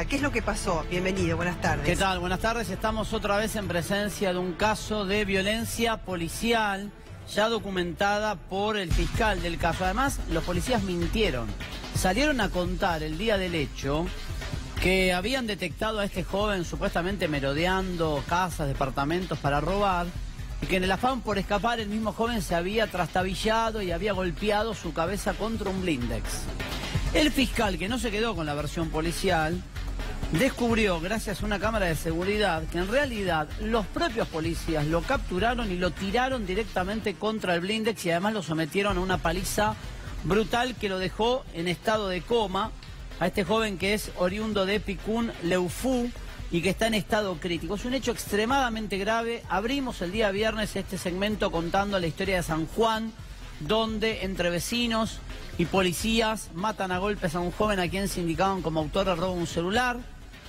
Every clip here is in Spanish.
Peralta. ¿Qué es lo que pasó? Bienvenido, buenas tardes. ¿Qué tal? Buenas tardes. Estamos otra vez en presencia de un caso de violencia policial ya documentada por el fiscal del caso. Además, los policías mintieron. Salieron a contar el día del hecho que habían detectado a este joven supuestamente merodeando casas, departamentos para robar, y que en el afán por escapar el mismo joven se había trastabillado y había golpeado su cabeza contra un blindex. El fiscal, que no se quedó con la versión policial, descubrió, gracias a una cámara de seguridad, que en realidad los propios policías lo capturaron y lo tiraron directamente contra el blindex y además lo sometieron a una paliza brutal que lo dejó en estado de coma a este joven que es oriundo de Picún, Leufú, y que está en estado crítico. Es un hecho extremadamente grave. Abrimos el día viernes este segmento contando la historia de San Juan, donde entre vecinos y policías matan a golpes a un joven a quien se indicaban como autor de robo de un celular.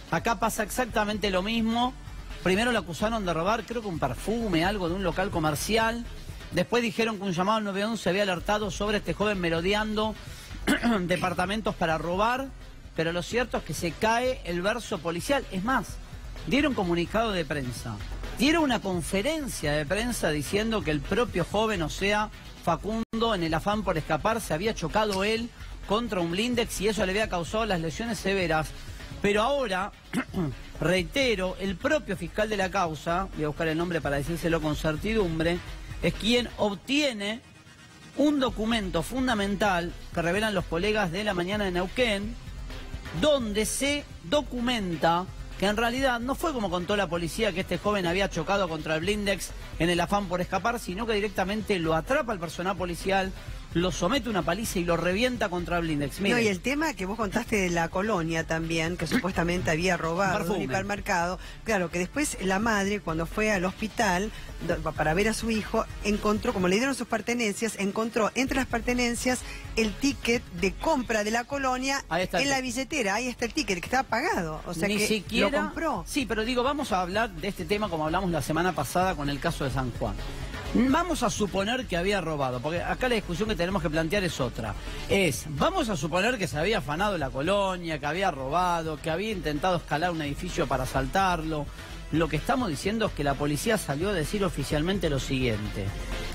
Acá pasa exactamente lo mismo. Primero lo acusaron de robar, creo que un perfume, algo de un local comercial. Después dijeron que un llamado al 911 había alertado sobre este joven merodeando departamentos para robar. Pero lo cierto es que se cae el verso policial. Es más, dieron comunicado de prensa, dieron una conferencia de prensa diciendo que el propio joven, o sea, Facundo, en el afán por escapar, se había chocado él contra un blindex y eso le había causado las lesiones severas. Pero ahora, reitero, el propio fiscal de la causa, voy a buscar el nombre para decírselo con certidumbre, es quien obtiene un documento fundamental que revelan los colegas de La Mañana de Neuquén, donde se documenta que en realidad no fue como contó la policía, que este joven había chocado contra el blindex en el afán por escapar, sino que directamente lo atrapa el personal policial, lo somete a una paliza y lo revienta contra el blindex. Miren. No, y el tema que vos contaste de la colonia también, que supuestamente había robado de un hipermercado, claro, que después la madre, cuando fue al hospital para ver a su hijo, encontró, como le dieron sus pertenencias, encontró entre las pertenencias el ticket de compra de la colonia en la billetera. Ahí está el ticket, que estaba pagado, o sea, ni que siquiera lo compró. Sí, pero digo, vamos a hablar de este tema como hablamos la semana pasada con el caso de San Juan. Vamos a suponer que había robado, porque acá la discusión que tenemos que plantear es otra. Vamos a suponer que se había afanado la colonia, que había robado, que había intentado escalar un edificio para asaltarlo. Lo que estamos diciendo es que la policía salió a decir oficialmente lo siguiente.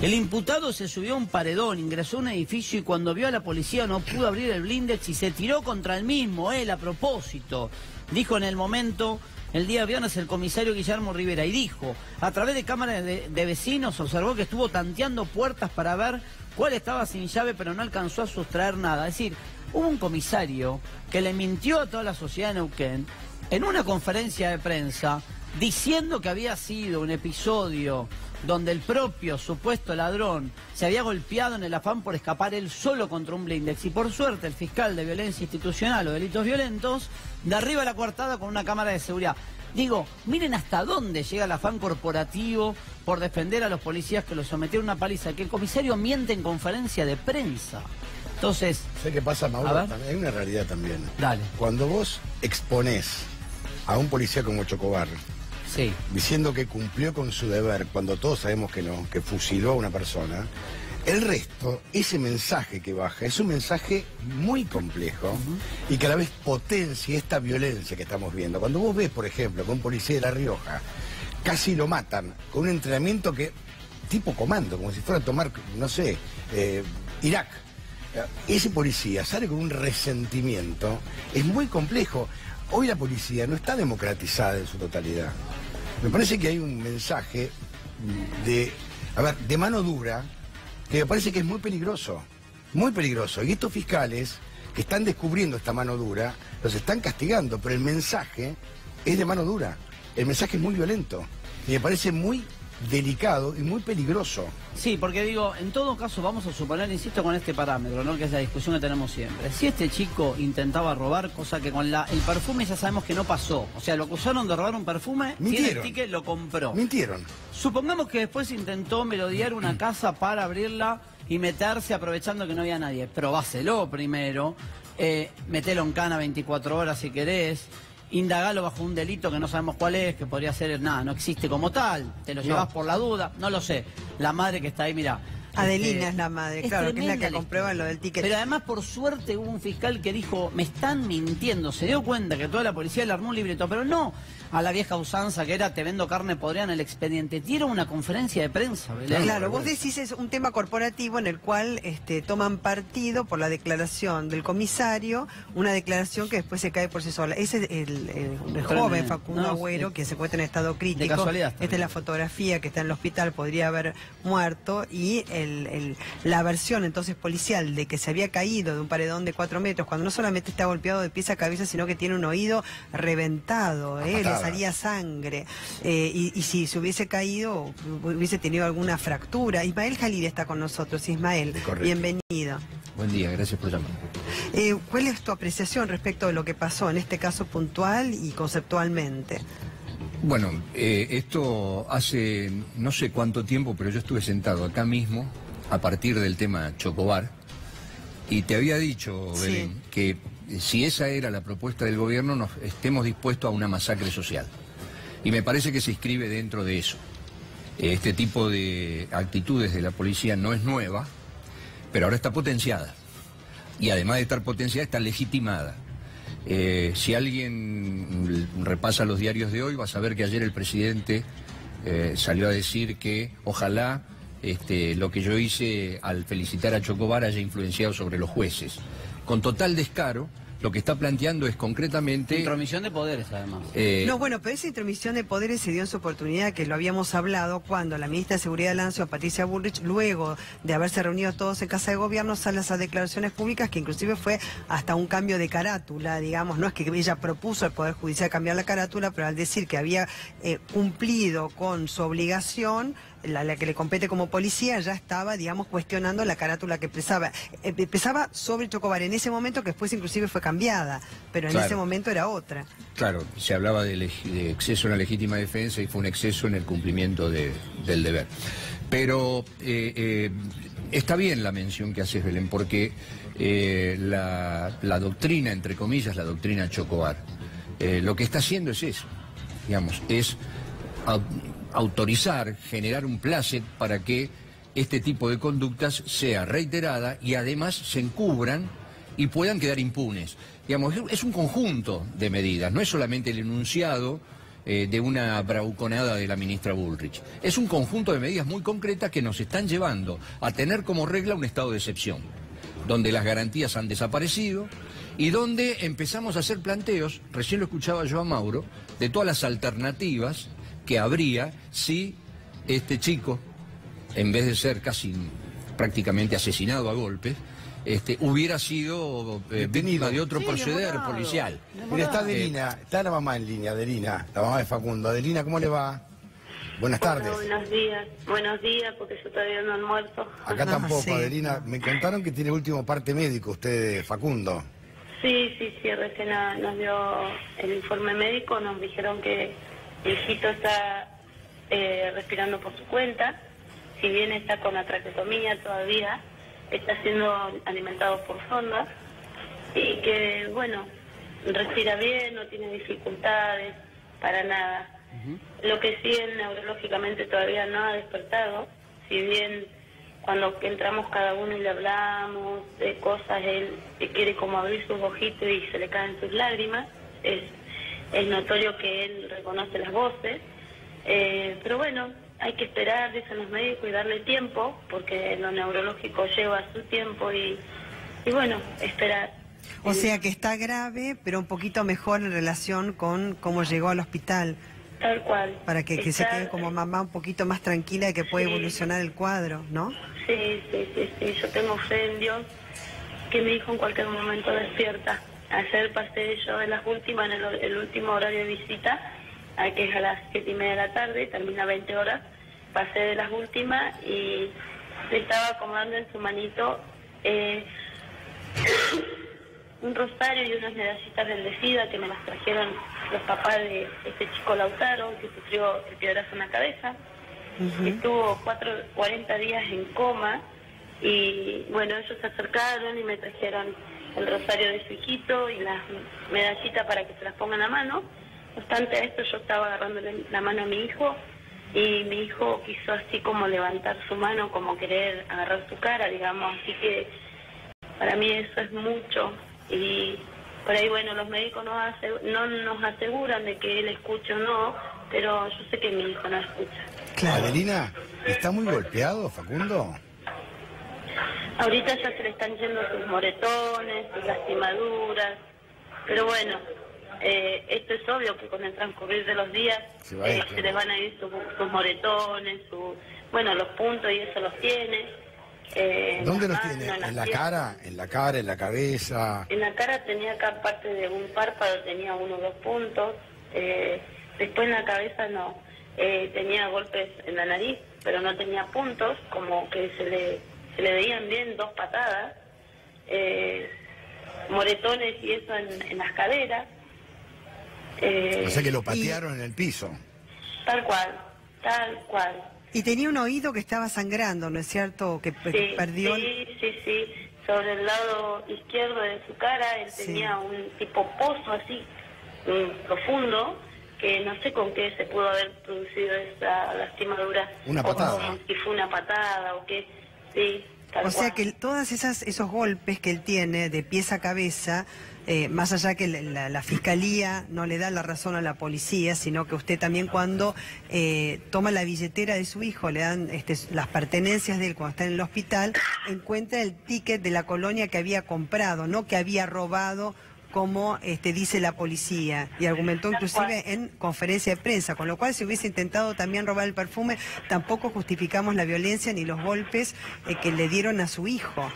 El imputado se subió a un paredón, ingresó a un edificio y cuando vio a la policía no pudo abrir el blindex y se tiró contra el mismo, él a propósito. Dijo en el momento, el día viernes, el comisario Guillermo Rivera, y dijo, a través de cámaras de vecinos, observó que estuvo tanteando puertas para ver cuál estaba sin llave, pero no alcanzó a sustraer nada. Es decir, hubo un comisario que le mintió a toda la sociedad de Neuquén en una conferencia de prensa, diciendo que había sido un episodio donde el propio supuesto ladrón se había golpeado en el afán por escapar él solo contra un blindex. Y por suerte el fiscal de violencia institucional o delitos violentos derriba la coartada con una cámara de seguridad. Digo, miren hasta dónde llega el afán corporativo por defender a los policías que los sometieron a una paliza, que el comisario miente en conferencia de prensa. Entonces... ¿Sé qué pasa, Mauro? Hay una realidad también. Dale. Cuando vos exponés a un policía como Chocobar, sí, diciendo que cumplió con su deber, cuando todos sabemos que no, que fusiló a una persona, el resto, ese mensaje que baja, es un mensaje muy complejo y que a la vez potencia esta violencia que estamos viendo. Cuando vos ves, por ejemplo, que un policía de La Rioja casi lo matan con un entrenamiento que tipo comando, como si fuera a tomar, no sé, Irak. Ese policía sale con un resentimiento, es muy complejo. Hoy la policía no está democratizada en su totalidad. Me parece que hay un mensaje de mano dura, que me parece que es muy peligroso, muy peligroso. Y estos fiscales que están descubriendo esta mano dura, los están castigando, pero el mensaje es de mano dura. El mensaje es muy violento y me parece muy delicado y muy peligroso. Sí, porque digo, en todo caso vamos a suponer, insisto con este parámetro, ¿no?, que es la discusión que tenemos siempre. Si este chico intentaba robar, cosa que con el perfume ya sabemos que no pasó, o sea, lo acusaron de robar un perfume, tiene el ticket, lo compró. Mintieron. Supongamos que después intentó merodear una casa para abrirla y meterse aprovechando que no había nadie. Probáselo primero, metelo en cana 24 horas si querés. Indagalo bajo un delito que no sabemos cuál es, que podría ser, nada, no existe como tal, te lo llevas por la duda, no lo sé. La madre que está ahí, mira, Adelina es la madre, claro, que es la que comprueba lo del ticket. Pero además, por suerte, hubo un fiscal que dijo, me están mintiendo. Se dio cuenta que toda la policía le armó un libreto, pero no a la vieja usanza que era te vendo carne podrida en el expediente. Dieron una conferencia de prensa, Belén. Claro, vos decís es un tema corporativo en el cual toman partido por la declaración del comisario, una declaración que después se cae por sí sola. Ese es el joven Facundo Agüero, que se encuentra en estado crítico. De casualidad. Esta es la fotografía que está en el hospital, podría haber muerto, y la versión entonces policial de que se había caído de un paredón de 4 metros, cuando no solamente está golpeado de pies a cabeza, sino que tiene un oído reventado, le salía sangre, y si se hubiese caído, hubiese tenido alguna fractura. Ismael Jalil está con nosotros. Ismael, bienvenido. Buen día, gracias por llamar. ¿Cuál es tu apreciación respecto de lo que pasó en este caso puntual y conceptualmente? Bueno, esto hace no sé cuánto tiempo, pero yo estuve sentado acá mismo a partir del tema Chocobar y te había dicho, Belén, que si esa era la propuesta del gobierno, estemos dispuestos a una masacre social. Y me parece que se inscribe dentro de eso. Este tipo de actitudes de la policía no es nueva, pero ahora está potenciada. Y además de estar potenciada, está legitimada. Si alguien repasa los diarios de hoy, va a saber que ayer el presidente salió a decir que ojalá lo que yo hice al felicitar a Chocobar haya influenciado sobre los jueces. Con total descaro, lo que está planteando es concretamente... Intromisión de poderes, además. No, bueno, pero esa intromisión de poderes se dio en su oportunidad, que lo habíamos hablado, cuando la ministra de Seguridad de Lancio, Patricia Bullrich, luego de haberse reunido todos en Casa de Gobierno, sale a esas declaraciones públicas, que inclusive fue hasta un cambio de carátula, digamos. No es que ella propuso al Poder Judicial cambiar la carátula, pero al decir que había cumplido con su obligación, la que le compete como policía, ya estaba, digamos, cuestionando la carátula que pesaba sobre Chocobar en ese momento, que después inclusive fue cambiada, pero en ese momento era otra. Claro, se hablaba de exceso en la legítima defensa y fue un exceso en el cumplimiento del deber. Pero está bien la mención que haces, Belén, porque la doctrina, entre comillas, la doctrina Chocobar, lo que está haciendo es eso, digamos, es autorizar, generar un placet para que este tipo de conductas sea reiterada y además se encubran y puedan quedar impunes. Digamos, es un conjunto de medidas, no es solamente el enunciado de una bravuconada de la ministra Bullrich. Es un conjunto de medidas muy concretas que nos están llevando a tener como regla un estado de excepción, donde las garantías han desaparecido y donde empezamos a hacer planteos, recién lo escuchaba yo a Mauro, de todas las alternativas que habría si este chico, en vez de ser casi prácticamente asesinado a golpes, hubiera sido víctima de otro proceder policial. Mira, está Adelina, está la mamá en línea, Adelina, la mamá de Facundo. Adelina, ¿cómo le va? Buenas tardes. Hola, buenos días, porque yo todavía no almuerzo. Acá tampoco, Adelina. Me contaron que tiene último parte médico usted, Facundo. Sí, recién nos dio el informe médico, nos dijeron que el hijito está respirando por su cuenta, si bien está con la traqueotomía todavía, está siendo alimentado por sonda y que, bueno, respira bien, no tiene dificultades, para nada. Lo que sí, él neurológicamente todavía no ha despertado, si bien cuando entramos cada uno y le hablamos de cosas, él quiere como abrir sus ojitos y se le caen sus lágrimas, es notorio que él reconoce las voces, pero bueno, hay que esperar, dicen los médicos, y darle tiempo, porque lo neurológico lleva su tiempo y bueno, esperar. O sea que está grave, pero un poquito mejor en relación con cómo llegó al hospital. Tal cual. Para que se quede como mamá un poquito más tranquila de que puede evolucionar el cuadro, ¿no? Sí, yo tengo fe en Dios, que mi hijo en cualquier momento despierta. Ayer pasé yo en las últimas, en el último horario de visita, que es a las 7:30 de la tarde, termina 20 horas, pasé de las últimas y le estaba acomodando en su manito un rosario y unas medallitas bendecidas que me las trajeron los papás de este chico Lautaro, que sufrió el piedrazo en la cabeza. Estuvo 40 días en coma y bueno, ellos se acercaron y me trajeron el rosario de su hijito y las medallitas para que se las pongan a mano. No obstante a esto, yo estaba agarrándole la mano a mi hijo y mi hijo quiso así como levantar su mano, como querer agarrar su cara, digamos, así que para mí eso es mucho. Y por ahí, bueno, los médicos no nos aseguran de que él escuche o no, pero yo sé que mi hijo no escucha. Claro. Adelina, ¿está muy golpeado, Facundo? Ahorita ya se le están yendo sus moretones, sus lastimaduras, pero bueno, esto es obvio que con el transcurrir de los días se les van a ir sus moretones, los puntos, y eso los tiene. ¿Dónde los tiene? ¿En la cara? ¿En la cara? ¿En la cabeza? En la cara tenía acá parte de un párpado, tenía 1 o 2 puntos. Después en la cabeza no. Tenía golpes en la nariz, pero no tenía puntos, como que se le veían bien 2 patadas. Moretones y eso en las caderas. O sea que lo patearon en el piso. Tal cual, tal cual. Y tenía un oído que estaba sangrando, ¿no es cierto? Que perdió... Sí. Sobre el lado izquierdo de su cara, él tenía un tipo pozo así, profundo, que no sé con qué se pudo haber producido esa lastimadura. Una patada. Como si fue una patada o qué, sí. O sea que todos esos golpes que él tiene de pies a cabeza, más allá que la fiscalía no le da la razón a la policía, sino que usted también cuando toma la billetera de su hijo, le dan las pertenencias de él cuando está en el hospital, encuentra el ticket de la colonia que había comprado, no que había robado, como dice la policía, y argumentó inclusive en conferencia de prensa, con lo cual si hubiese intentado también robar el perfume, tampoco justificamos la violencia ni los golpes que le dieron a su hijo.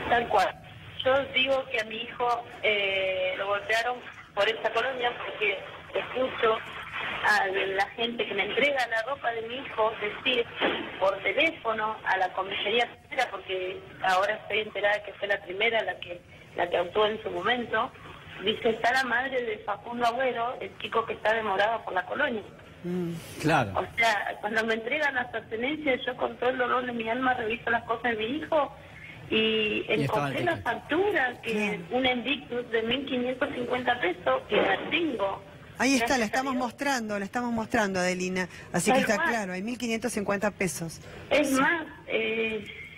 Tal cual. Yo digo que a mi hijo lo golpearon por esta colonia porque escucho a la gente que me entrega la ropa de mi hijo decir por teléfono a la comisaría, porque ahora estoy enterada que fue la primera la que actuó en su momento. Dice, está la madre de Facundo Agüero, el chico que está demorado por la colonia. Claro. O sea, cuando me entregan las pertenencias, yo con todo el dolor de mi alma reviso las cosas de mi hijo y encontré la factura, que un Invictus de 1.550 pesos, que la tengo. Ahí está, la estamos mostrando, Adelina. Así que está claro, hay 1.550 pesos. Es más,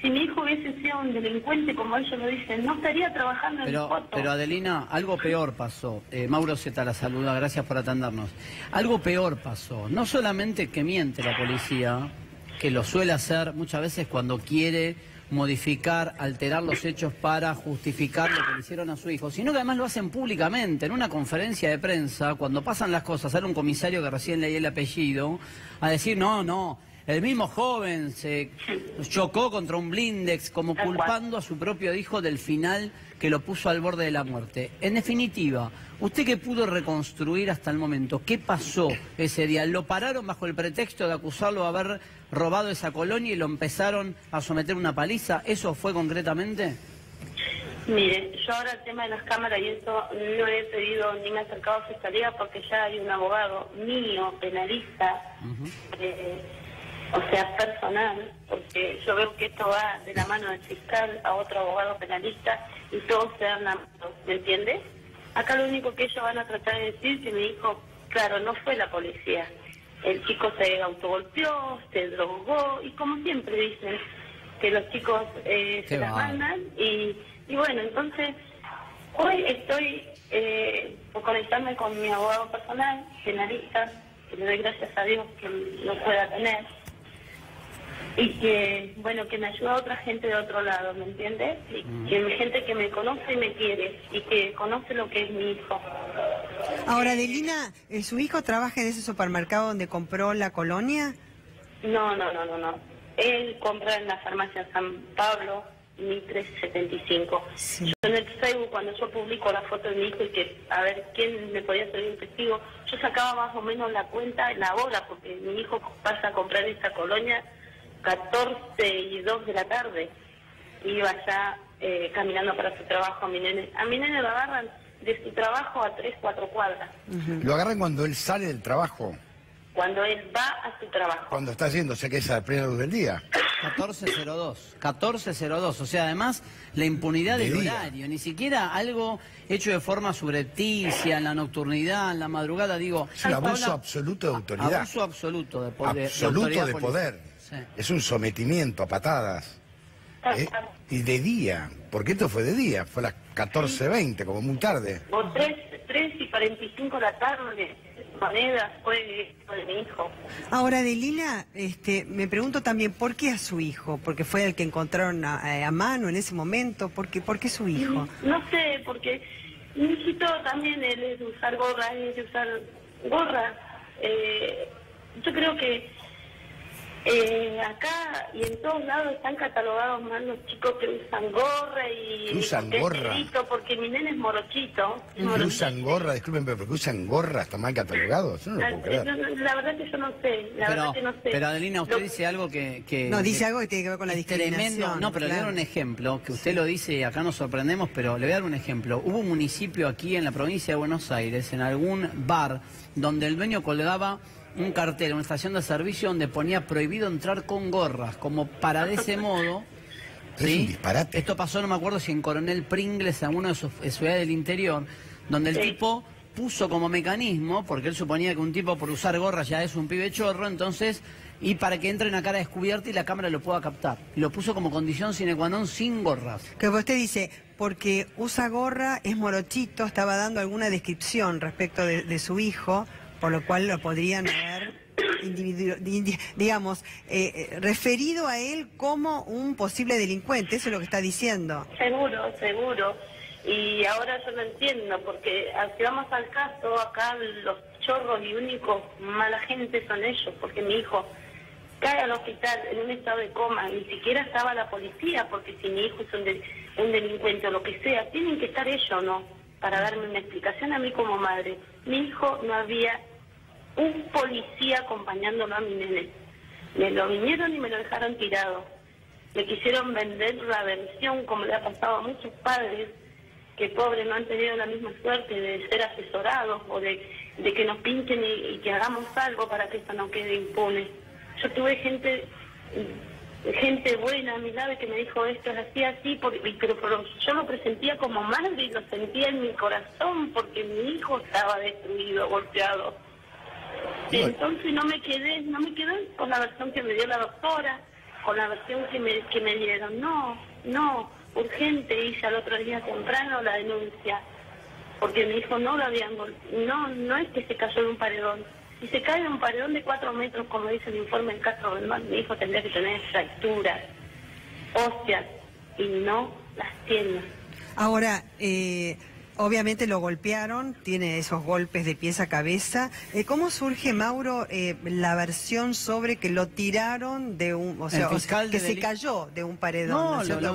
si mi hijo hubiese sido un delincuente, como ellos lo dicen, no estaría trabajando en el foto. Pero Adelina, algo peor pasó. Mauro Zeta la saluda, gracias por atendernos. Algo peor pasó. No solamente que miente la policía, que lo suele hacer muchas veces cuando quiere modificar, alterar los hechos para justificar lo que le hicieron a su hijo, sino que además lo hacen públicamente, en una conferencia de prensa, cuando pasan las cosas, sale un comisario que recién leí el apellido, a decir, no, el mismo joven se chocó contra un blindex, como culpando a su propio hijo del final que lo puso al borde de la muerte. En definitiva, ¿usted qué pudo reconstruir hasta el momento? ¿Qué pasó ese día? ¿Lo pararon bajo el pretexto de acusarlo de haber robado esa colonia y lo empezaron a someter a una paliza? ¿Eso fue concretamente? Mire, yo ahora el tema de las cámaras y eso no he pedido ni me he acercado a fiscalía porque ya hay un abogado mío, penalista, o sea, personal, porque yo veo que esto va de la mano del fiscal a otro abogado penalista y todos se dan la mano, ¿me entiendes? Acá lo único que ellos van a tratar de decir que mi hijo, claro, no fue la policía. El chico se autogolpeó, se drogó y como siempre dicen que los chicos se las mandan y bueno, entonces hoy estoy por conectarme con mi abogado personal, penalista, que le doy gracias a Dios que lo pueda tener y que, bueno, que me ayuda a otra gente de otro lado, ¿me entiendes? Y que gente que me conoce y me quiere y que conoce lo que es mi hijo. Ahora, Adelina, ¿su hijo trabaja en ese supermercado donde compró la colonia? No. Él compra en la farmacia San Pablo, 1375. Sí. Yo en el Facebook, cuando yo publico la foto de mi hijo y que a ver quién me podía ser un testigo, yo sacaba más o menos la cuenta, la hora, porque mi hijo pasa a comprar esa colonia 14:02 de la tarde. Iba ya caminando para su trabajo a mi nene. A mi nene lo agarran de su trabajo a 3-4 cuadras. ¿Lo agarran cuando él sale del trabajo? Cuando él va a su trabajo. Cuando está yendo, o sea que es a plena luz del día. 14:02, o sea, además la impunidad del horario, ni siquiera algo hecho de forma subrepticia, en la nocturnidad, en la madrugada, digo... Es un abuso absoluto de autoridad. Abuso absoluto de poder. Absoluto de poder. Sí. Es un sometimiento a patadas. Y de día, porque esto fue de día, fue a las 14:20, como muy tarde. O 3:45 de la tarde, monedas, fue de mi hijo. Ahora, Adelina, me pregunto también, ¿por qué a su hijo? ¿Porque fue el que encontraron a mano en ese momento? ¿Por qué su hijo? No sé, porque mi hijito también él es de usar gorra, yo creo que acá y en todos lados están catalogados mal los chicos que usan gorra y... ¿Usan gorra? Porque mi nene es morochito. ¿Que usan gorra? Discúlpenme, ¿pero que usan gorra está mal catalogado? Yo no lo puedo creer. La verdad que yo no sé, Pero Adelina, usted dice algo que... No, dice algo que tiene que ver con la discriminación. Tremendo. No, pero le voy a dar un ejemplo, que usted lo dice y acá nos sorprendemos, pero le voy a dar un ejemplo. Hubo un municipio aquí en la provincia de Buenos Aires, en algún bar, donde el dueño colgaba un cartel, una estación de servicio donde ponía prohibido entrar con gorras, como para de ese modo... Es un disparate. Esto pasó, no me acuerdo si en Coronel Pringles, en alguna de sus ciudades del interior, donde el tipo puso como mecanismo, porque él suponía que un tipo por usar gorras ya es un pibe chorro, entonces, y para que entre en la cara descubierta y la cámara lo pueda captar. Y lo puso como condición sine qua non sin gorras. Que usted dice, porque usa gorra, es morochito, estaba dando alguna descripción respecto de su hijo, por lo cual lo podrían haber, referido a él como un posible delincuente, eso es lo que está diciendo. Seguro. Y ahora yo no entiendo, porque si vamos al caso, acá los chorros y únicos mala gente son ellos, porque mi hijo cae al hospital en un estado de coma, ni siquiera estaba la policía, porque si mi hijo es un delincuente o lo que sea, tienen que estar ellos, ¿no? Para darme una explicación a mí como madre. Mi hijo no había un policía acompañándolo a mi nene. Me lo vinieron y me lo dejaron tirado. Me quisieron vender la versión, como le ha pasado a muchos padres, que pobres no han tenido la misma suerte de ser asesorados o de que nos pinchen y que hagamos algo para que esto no quede impune. Yo tuve gente buena a mi lado que me dijo esto es así, pero yo lo presentía como madre y lo sentía en mi corazón porque mi hijo estaba destruido, golpeado. Entonces no me quedé con la versión que me dio la doctora, con la versión que me dieron. No, urgente, hice al otro día temprano la denuncia, porque mi hijo no lo habían golpeado, no es que se cayó de un paredón. Si se cae de un paredón de 4 metros, como dice el informe del Castro del Mar, mi hijo tendría que tener fracturas óseas y no las tiene. Ahora, obviamente lo golpearon, tiene esos golpes de pies a cabeza. ¿Cómo surge, Mauro, la versión sobre que lo tiraron de un... que se cayó de un paredón? No, la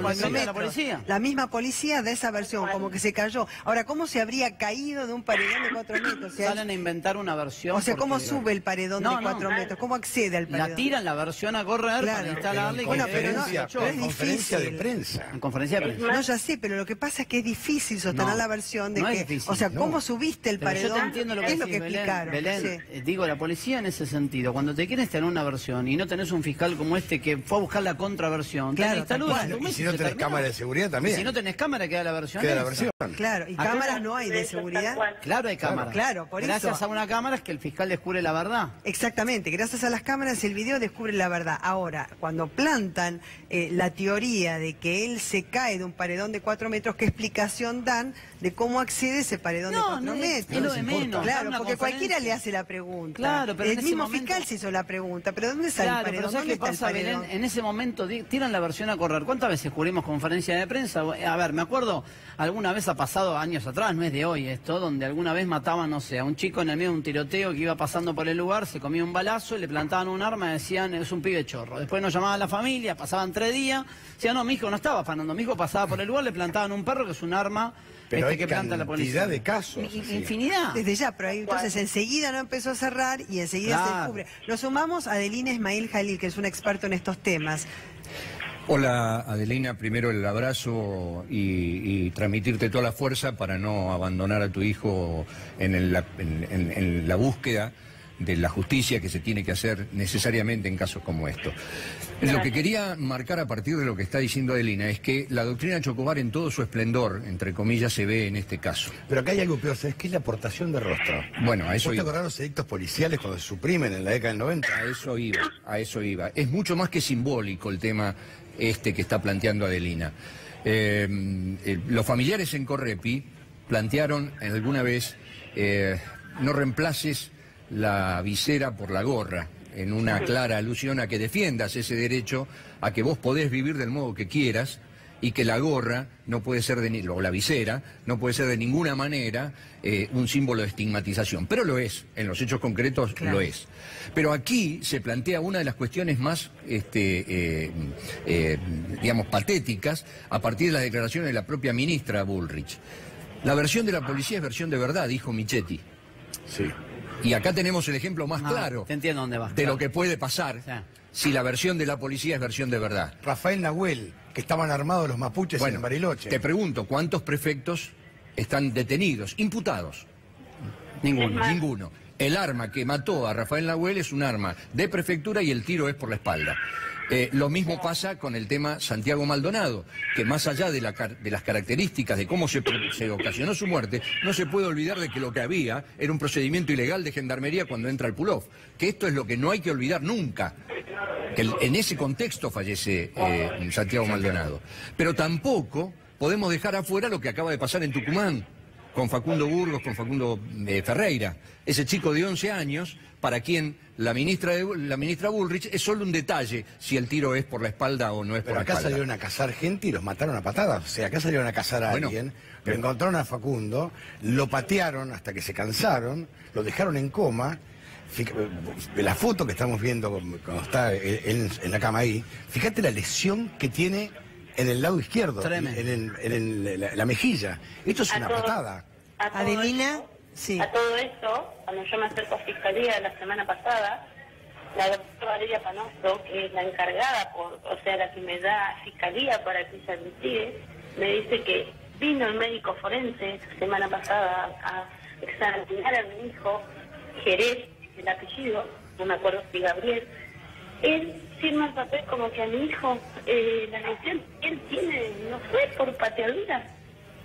policía. La misma policía da esa versión, como que se cayó. Ahora, ¿cómo se habría caído de un paredón de 4 metros? Salen a inventar una versión. O sea, ¿cómo sube el paredón de 4 metros? ¿Cómo accede al paredón? La tiran la versión a correr para instalarle. Bueno, pero no, es conferencia de prensa. En conferencia de prensa. No, ya sé, pero lo que pasa es que es difícil sostener la versión de que... O sea, ¿cómo subiste el paredón? Yo te entiendo lo que es lo que explicaron. Belén, digo, la policía en ese sentido, cuando te quieres tener una versión y no tenés un fiscal como este que fue a buscar la contraversión, claro, y si no tenés cámara de seguridad también. Y si no tenés cámara, queda la versión. Queda la versión. Claro, y cámaras no hay de seguridad. Claro, hay cámaras. Claro, por Gracias a una cámara es que el fiscal descubre la verdad. Exactamente, gracias a las cámaras el video descubre la verdad. Ahora, cuando plantan la teoría de que él se cae de un paredón de 4 metros, ¿qué explicación dan de cómo accede ese paredón de 4 metros? Es lo de menos. Claro, porque cualquiera le hace la pregunta. Claro, pero el mismo fiscal se hizo la pregunta, pero ¿dónde sale el paredón? ¿Sabes qué pasa, Belén? En ese momento tiran la versión a correr. ¿Cuántas veces cubrimos conferencia de prensa? A ver, me acuerdo, alguna vez ha pasado años atrás, no es de hoy esto, donde alguna vez mataban, no sé, a un chico en el medio de un tiroteo que iba pasando por el lugar, se comía un balazo y le plantaban un arma y decían, es un pibe chorro. Después nos llamaban a la familia, pasaban 3 días, decían, no, mi hijo no estaba afanando, mi hijo pasaba por el lugar, le plantaban un perro que es un arma. Pero hay que planta la policía. Infinidad de casos. Infinidad. Desde ya, pero ahí entonces enseguida no empezó a cerrar y enseguida se descubre. Lo sumamos a Adelina Ismail Jalil, que es un experto en estos temas. Hola Adelina, primero el abrazo y transmitirte toda la fuerza para no abandonar a tu hijo en la búsqueda de la justicia que se tiene que hacer necesariamente en casos como estos. Lo que quería marcar a partir de lo que está diciendo Adelina es que la doctrina Chocobar en todo su esplendor, entre comillas, se ve en este caso. Pero acá hay algo peor, ¿sabes qué? Es la aportación de rostro. Bueno, a eso ¿Vos te iba. acordás los edictos policiales cuando se suprimen en la década del 90? A eso iba. Es mucho más que simbólico el tema que está planteando Adelina. Los familiares en Correpi plantearon alguna vez no reemplaces la visera por la gorra, en una clara alusión a que defiendas ese derecho a que vos podés vivir del modo que quieras y que la gorra no puede ser o la visera no puede ser de ninguna manera un símbolo de estigmatización, pero lo es, en los hechos concretos claro. Lo es. Pero aquí se plantea una de las cuestiones más, digamos, patéticas a partir de las declaraciones de la propia ministra Bullrich. La versión de la policía es versión de verdad, dijo Michetti. Sí. Y acá tenemos el ejemplo más claro te entiendo dónde vas, de lo que puede pasar si la versión de la policía es versión de verdad. Rafael Nahuel, que estaban armados los mapuches en Bariloche. Te pregunto, ¿cuántos prefectos están detenidos, imputados? Ninguno. El arma que mató a Rafael Nahuel es un arma de prefectura y el tiro es por la espalda. Lo mismo pasa con el tema Santiago Maldonado, que más allá de las características de cómo se ocasionó su muerte, no se puede olvidar de que lo que había era un procedimiento ilegal de gendarmería cuando entra el pull-off. Que esto es lo que no hay que olvidar nunca. Que en ese contexto fallece Santiago Maldonado. Pero tampoco podemos dejar afuera lo que acaba de pasar en Tucumán, con Facundo Burgos, con Facundo Ferreira, ese chico de 11 años, para quien la ministra Bullrich es solo un detalle si el tiro es por la espalda o no es por la espalda. Pero acá salieron a cazar gente y los mataron a patadas. O sea, acá salieron a cazar a alguien, pero encontraron a Facundo, lo patearon hasta que se cansaron, lo dejaron en coma. La foto que estamos viendo cuando está él en la cama ahí, fíjate la lesión que tiene en el lado izquierdo, en la mejilla. Esto es una patada. Adelina, sí. A todo esto, cuando yo me acerco a Fiscalía la semana pasada, la doctora Valeria Panoso, que es la encargada, la que me da Fiscalía para que se investigue, me dice que vino el médico forense la semana pasada a examinar a mi hijo, Jerez, el apellido, no me acuerdo si Gabriel. Él firma el papel como que a mi hijo la lesión que él tiene no fue por pateadura,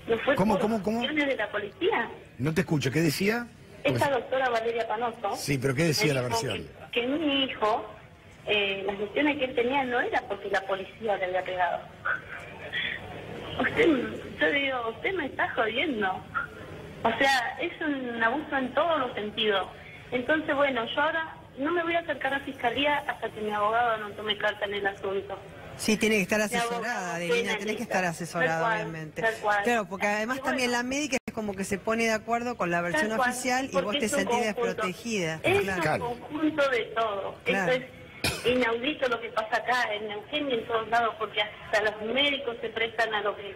no fue por acciones de la policía. No te escucho, ¿qué decía? Esta doctora Valeria Panoso. Sí, pero ¿qué decía la versión? Que mi hijo, las lesiones que él tenía no era porque la policía le había pegado. Yo digo, usted me está jodiendo. O sea, es un abuso en todos los sentidos. Entonces, bueno, yo ahora no me voy a acercar a Fiscalía hasta que mi abogado no tome carta en el asunto. Sí, tiene que estar asesorada, Adelina, tenés que estar asesorada, obviamente. Claro, porque además también la médica es como que se pone de acuerdo con la versión oficial y vos te sentís desprotegida. Es un conjunto de todo. Claro. Esto es inaudito lo que pasa acá en Neuquén y en todos lados, porque hasta los médicos se prestan a lo que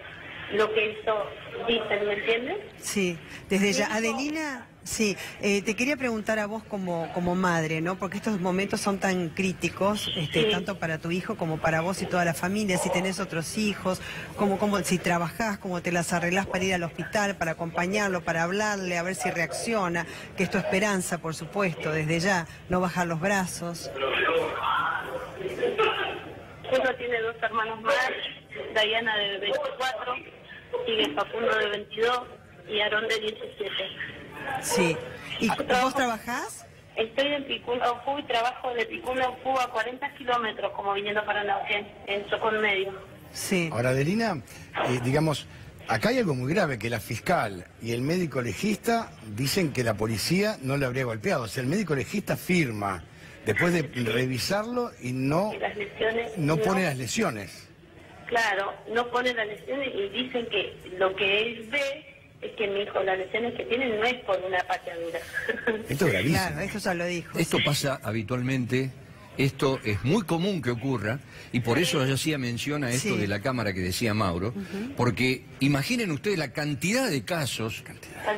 eso dicen, ¿me entiendes? Sí, desde ya. Adelina, sí, te quería preguntar a vos como madre, ¿no? Porque estos momentos son tan críticos, tanto para tu hijo como para vos y toda la familia, si tenés otros hijos, como si trabajás, cómo te las arreglás para ir al hospital, para acompañarlo, para hablarle, a ver si reacciona, que es tu esperanza, por supuesto, desde ya, no bajar los brazos. Uno tiene 2 hermanos más, Diana de 24, sigue Facundo de 22 y Aarón de 17. Sí. ¿Y vos trabajás? Estoy en Picuno y trabajo de Picuno a 40 kilómetros, como viniendo para Neuquén, en Chocón Medio. Sí. Ahora, Adelina, digamos, acá hay algo muy grave, que la fiscal y el médico legista dicen que la policía no le habría golpeado. O sea, el médico legista firma después de revisarlo y no pone las lesiones. Claro, no pone las lesiones y dicen que lo que él ve es que mi hijo, las lesiones que tiene no es por una pateadura. Esto es gravísimo. Claro, eso ya lo dijo. Esto pasa habitualmente, esto es muy común que ocurra, y por eso yo hacía mención a esto de la cámara que decía Mauro, porque imaginen ustedes la cantidad de casos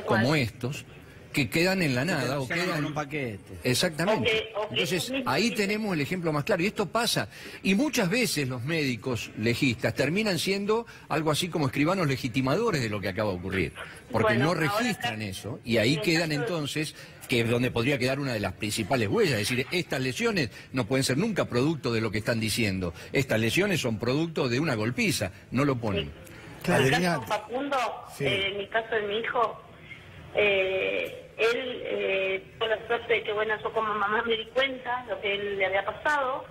como estos, que quedan en la nada o quedan en un paquete. Exactamente. Entonces, ahí tenemos el ejemplo más claro. Y esto pasa. Y muchas veces los médicos legistas terminan siendo algo así como escribanos legitimadores de lo que acaba de ocurrir. Porque no registran eso y ahí quedan entonces que es donde podría quedar una de las principales huellas, es decir, estas lesiones no pueden ser nunca producto de lo que están diciendo, estas lesiones son producto de una golpiza, no lo ponen. Claro. En el caso de Facundo, en el caso de mi hijo, él tuvo la suerte de que, bueno, yo como mamá me di cuenta lo que él le había pasado,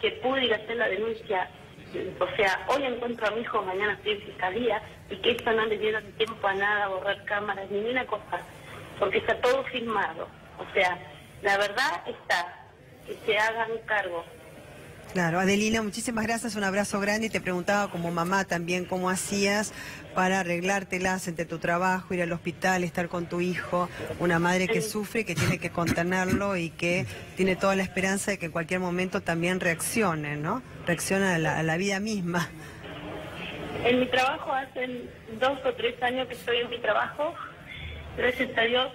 que pude ir a hacer la denuncia. O sea, hoy encuentro a mi hijo, mañana estoy en fiscalía, y que esto no le dieron tiempo a nada, a borrar cámaras, ni una cosa, porque está todo filmado. O sea, la verdad está, que se hagan cargo. Claro, Adelina, muchísimas gracias, un abrazo grande, y te preguntaba como mamá también cómo hacías para arreglártelas entre tu trabajo, ir al hospital, estar con tu hijo, una madre que sufre, que tiene que contenerlo y que tiene toda la esperanza de que en cualquier momento también reaccione, ¿no? Reacciona a la vida misma. En mi trabajo hace 2 o 3 años que estoy en mi trabajo, gracias a Dios,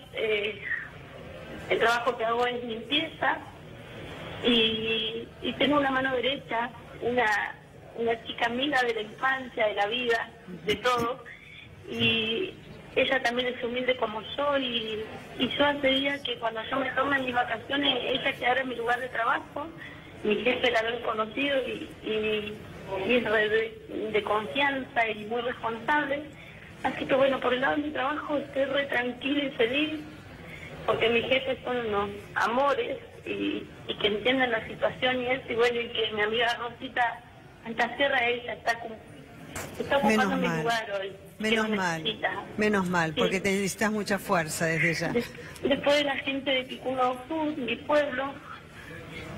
el trabajo que hago es limpieza. Y tengo una mano derecha, una chica amiga de la infancia, de la vida, de todo, y ella también es humilde como yo, y yo hace días que cuando yo me tome mis vacaciones, ella quedara en mi lugar de trabajo, mi jefe la haber conocido y es de confianza y muy responsable, así que bueno, por el lado de mi trabajo estoy re tranquila y feliz, porque mis jefes son unos amores, y que entiendan la situación y eso, y bueno, y que mi amiga Rosita Altacerra, ella está ocupando mi lugar hoy. Menos mal, porque te necesitas mucha fuerza desde ya. Después de la gente de Picuno Sur, mi pueblo,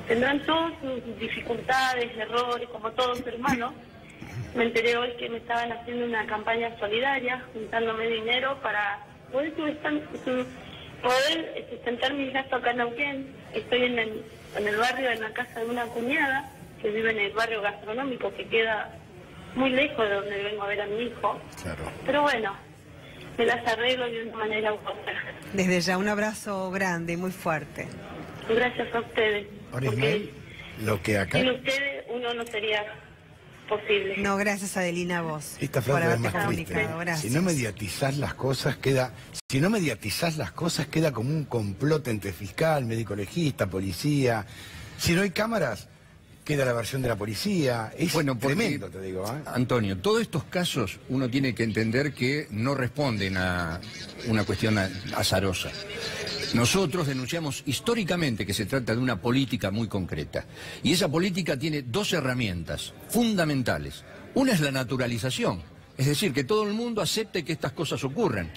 tendrán todas sus dificultades, errores, como todos hermanos. Me enteré hoy que me estaban haciendo una campaña solidaria, juntándome dinero para poder sustentar mis gastos acá en Neuquén. Estoy en el barrio, en la casa de una cuñada que vive en el barrio gastronómico, que queda muy lejos de donde vengo a ver a mi hijo. Claro. Pero bueno, me las arreglo de una manera u otra. Desde ya un abrazo grande y muy fuerte. Gracias a ustedes. Porque lo que acá... sin ustedes uno no sería posible. No, gracias Adelina a vos. Esta frase es más triste. Si no mediatizás las cosas queda... Si no mediatizás las cosas queda como un complot entre fiscal, médico legista, policía. Si no hay cámaras, queda la versión de la policía. Es tremendo, te digo. Antonio, todos estos casos uno tiene que entender que no responden a una cuestión azarosa. Nosotros denunciamos históricamente que se trata de una política muy concreta. Y esa política tiene 2 herramientas fundamentales. Una es la naturalización, es decir, que todo el mundo acepte que estas cosas ocurran.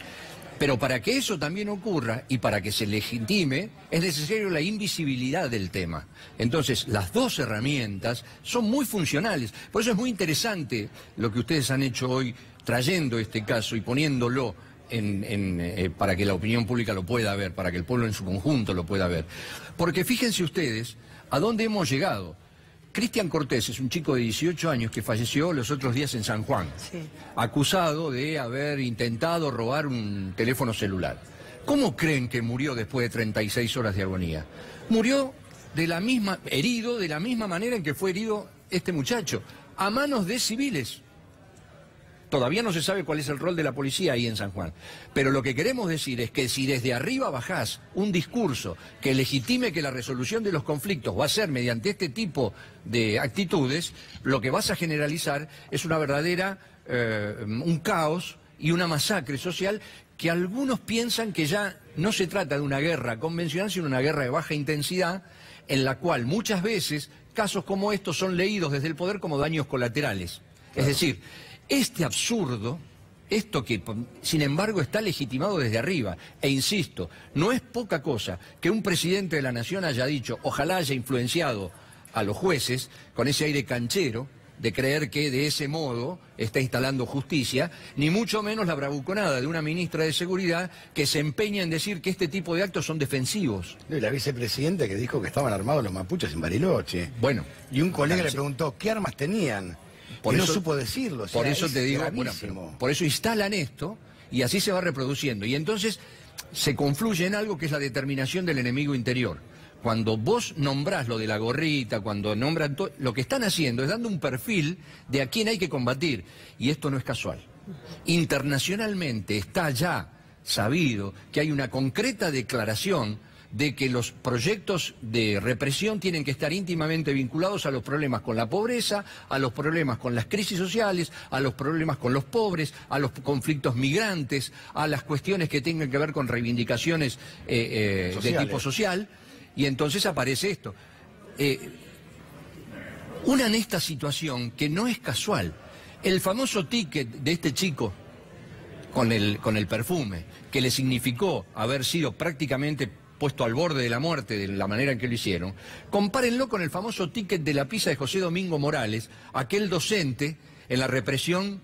Pero para que eso también ocurra y para que se legitime, es necesario la invisibilidad del tema. Entonces, las 2 herramientas son muy funcionales. Por eso es muy interesante lo que ustedes han hecho hoy, trayendo este caso y poniéndolo para que la opinión pública lo pueda ver, para que el pueblo en su conjunto lo pueda ver. Porque fíjense ustedes a dónde hemos llegado. Cristian Cortés es un chico de 18 años que falleció los otros días en San Juan, acusado de haber intentado robar un teléfono celular. ¿Cómo creen que murió después de 36 horas de agonía? Murió herido de la misma manera en que fue herido este muchacho, a manos de civiles. Todavía no se sabe cuál es el rol de la policía ahí en San Juan. Pero lo que queremos decir es que si desde arriba bajás un discurso que legitime que la resolución de los conflictos va a ser mediante este tipo de actitudes, lo que vas a generalizar es una verdadera, un caos y una masacre social que algunos piensan que ya no se trata de una guerra convencional, sino una guerra de baja intensidad, en la cual muchas veces casos como estos son leídos desde el poder como daños colaterales. Es decir, este absurdo, esto que sin embargo está legitimado desde arriba, e insisto, no es poca cosa que un presidente de la nación haya dicho, ojalá haya influenciado a los jueces con ese aire canchero de creer que de ese modo está instalando justicia, ni mucho menos la bravuconada de una ministra de Seguridad que se empeña en decir que este tipo de actos son defensivos. Y la vicepresidenta que dijo que estaban armados los mapuches en Bariloche. Bueno. Y un colega le preguntó, ¿qué armas tenían? Por eso, no supo decirlo. Por eso te digo, por eso instalan esto y así se va reproduciendo. Y entonces se confluye en algo que es la determinación del enemigo interior. Cuando vos nombrás lo de la gorrita, cuando nombran todo, lo que están haciendo es dando un perfil de a quién hay que combatir. Y esto no es casual. Internacionalmente está ya sabido que hay una concreta declaración de que los proyectos de represión tienen que estar íntimamente vinculados a los problemas con la pobreza, a los problemas con las crisis sociales, a los problemas con los pobres, a los conflictos migrantes, a las cuestiones que tengan que ver con reivindicaciones de tipo social, y entonces aparece esto. Una en esta situación que no es casual, el famoso ticket de este chico con el perfume, que le significó haber sido prácticamente puesto al borde de la muerte de la manera en que lo hicieron, compárenlo con el famoso ticket de la pizza de José Domingo Morales, aquel docente en la represión,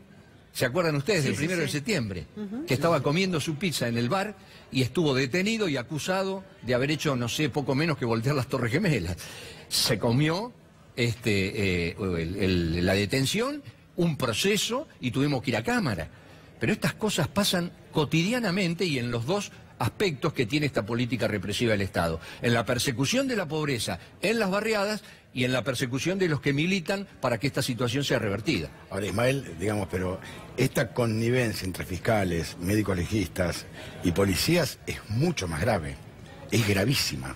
¿se acuerdan ustedes? Del 1 de septiembre, que estaba comiendo su pizza en el bar y estuvo detenido y acusado de haber hecho, no sé, poco menos que voltear las Torres Gemelas. Se comió la detención, un proceso, y tuvimos que ir a cámara. Pero estas cosas pasan cotidianamente y en los dos aspectos que tiene esta política represiva del Estado: en la persecución de la pobreza en las barriadas y en la persecución de los que militan para que esta situación sea revertida. Ahora, Ismael, digamos, pero esta connivencia entre fiscales, médicos legistas y policías es mucho más grave, es gravísima,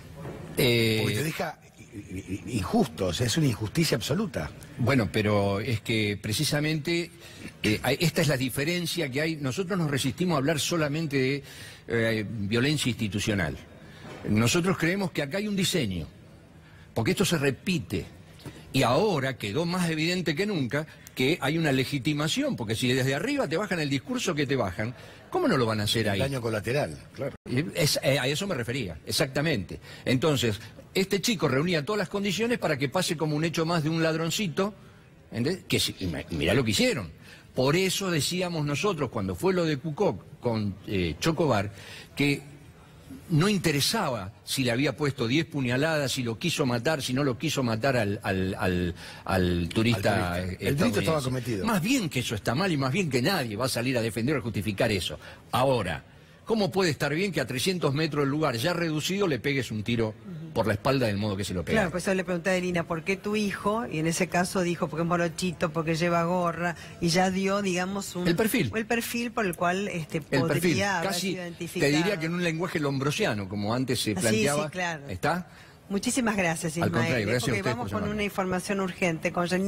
porque te deja injusto, o sea, es una injusticia absoluta. Bueno, pero es que precisamente esta es la diferencia que hay. Nosotros nos resistimos a hablar solamente de violencia institucional. Nosotros creemos que acá hay un diseño, porque esto se repite. Y ahora quedó más evidente que nunca que hay una legitimación, porque si desde arriba te bajan el discurso que te bajan, ¿cómo no lo van a hacer ahí? Daño colateral, claro. A eso me refería, exactamente. Entonces, este chico reunía todas las condiciones para que pase como un hecho más de un ladroncito, ¿entendés? Y mirá lo que hicieron. Por eso decíamos nosotros, cuando fue lo de Cucoc con Chocobar, que no interesaba si le había puesto 10 puñaladas, si lo quiso matar, si no lo quiso matar al turista. El delito estaba cometido. Más bien que eso está mal y más bien que nadie va a salir a defender o a justificar eso. Ahora, ¿cómo puede estar bien que a 300 metros del lugar ya reducido le pegues un tiro por la espalda del modo que se lo pega? Claro, pues yo le pregunté a Elina, ¿por qué tu hijo? Y en ese caso dijo, porque es morochito, porque lleva gorra, y ya dio, digamos, el perfil. El perfil por el cual podría haber sido identificado. Te diría que en un lenguaje lombrosiano, como antes se planteaba. Sí, claro. ¿Está? Muchísimas gracias, Ismael. Al contrario, gracias a ustedes vamos por con una información urgente con Janine.